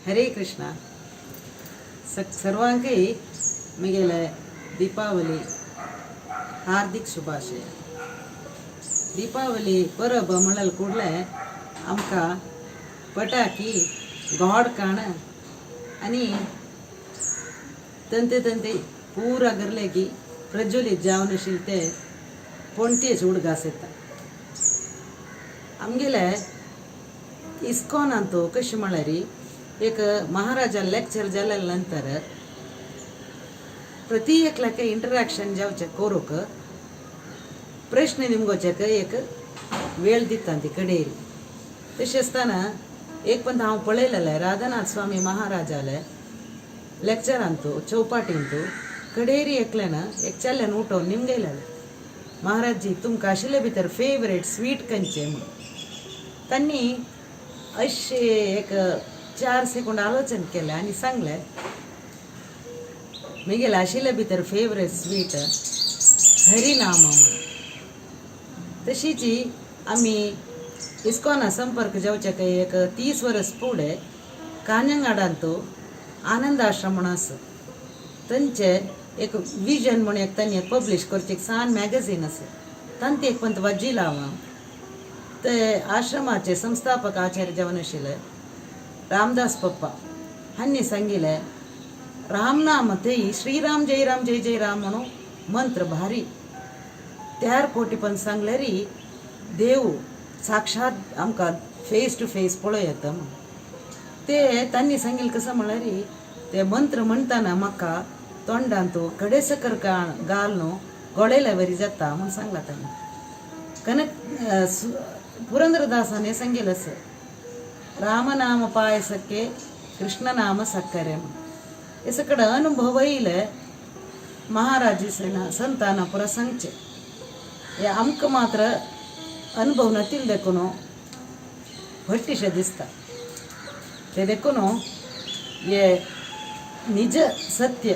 हरे कृष्णा सर्वांकही मगेले दीपावली हार्दिक शुभाशय. दीपावली परब म्हणल कुडले आमका पटाकी गोड काण आणि तंते तंते पूरा गरले की प्रज्वलित जावन शिलते पोणतेच उडगास येता. आमगेले इस्कॉन अंतू कशी म्हळ्यारी एक महाराजा लेक्चर जाल्या नंतर प्रति एकल्याक इंटरॅक्शन जावचे कोरूक प्रश्न निमगोचेक एक वेळ दिता ती कडेरी. तशें आसतना एक पण हांव पळयलेलें राधानाथ स्वामी महाराजाले लेक्चरांतू चौपाटींतू कडेरी एकल्यान एक चेल्ल्यान उठोवन निमगयलेलें, महाराज जी तुमकां आशिल्ले भितर फेवरेट स्वीट खंयचें म्हणून. तांणी अशें एक 4 सेकंड आलोचन केलें आनी सांगलें म्हगेलें आशिल्ले भितर फेवरेट स्वीट हरिनाम म्हणून. तशीच आमी इस्कॉना संपर्क जावचे एक 30 वर्स फुडें कांजंगाडांतू आनंद आश्रम म्हणून आसा, तांचे एक विजन म्हणून एक तांणी एक पब्लीश करचे एक सान मॅगझीन आसा, तांती एक पंत वाजी लावं. ते आश्रमाचे संस्थापक आचार्य जावन आशिल्ले रामदास पप्पा हांणी सांगिल्लें रामनाम थंय श्रीराम जय जय राम म्हणून मंत्र भारी त्यार कोटी पण सांगल्यारी देव साक्षात आमकां फेस टू फेस पळय येता म्हणून. ते तांणी सांगिल्लें कसं म्हळ्यार ते मंत्र म्हणटाना म्हाका तोंडांतू कडेसकर गाल न्हू गळयल्या वरी जाता म्हणून सांगला तांणी. पुरंदरदासाने सांगिल्लें असं रामनाम पायसಕ್ಕೆ कृष्णनाम सक्करे म्हणून. हे सगळं अनुभव येयले महाराजीसना संताना पुरा सांगचे. हे आमकां मात्र अनुभव नतील देखून भट्टीशे दिसता. ते देखून हे निज सत्य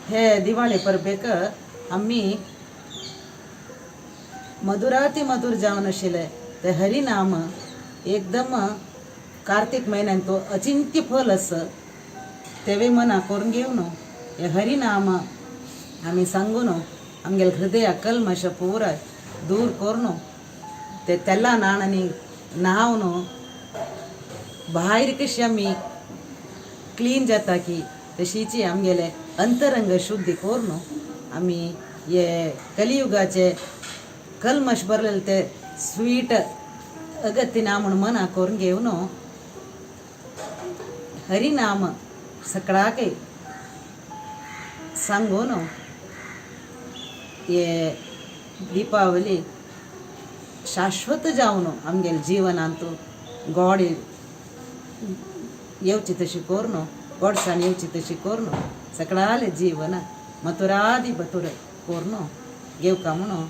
हे दिवाळी परबेक आम्ही मधुराती मधुर जावन आशिल्ले ते हरिनाम एकदम कार्तिक म्हयन्यान तो अचिंत्य फल आसा तेवे मना करून घेवन हे हरिनाम आमी सांगून आमगेले हृदया कल्मश पुराय दूर करून ते तेल्ला नाणांनी न्हावन भायर कशी आमी क्लीन जाता की तशीची आमगेले अंतरंग शुद्धी करून आमी हे कलियुगाचे कल्मश भरलेले ते स्वीट अगत्य म्हणून मना करून घेवन हरिनाम सकाळाक सांगून हे दीपावली शाश्वत जावन आमगेले जिवनांतू गोड येवची तशी करून गोडसाण येवची तशी करून सकाळाले जीवन मथुरादी बतुर करून घेवका म्हणून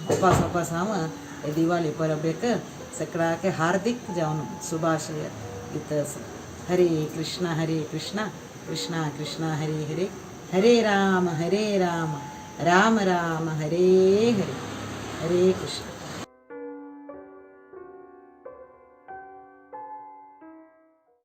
उपास हांव हे दिवाळी परबेक सकाळाक हार्दिक जावन शुभाशय दिता. हरे कृष्णा कृष्णा कृष्णा हरे हरे, हरे राम राम राम हरे हरे, हरे कृष्ण.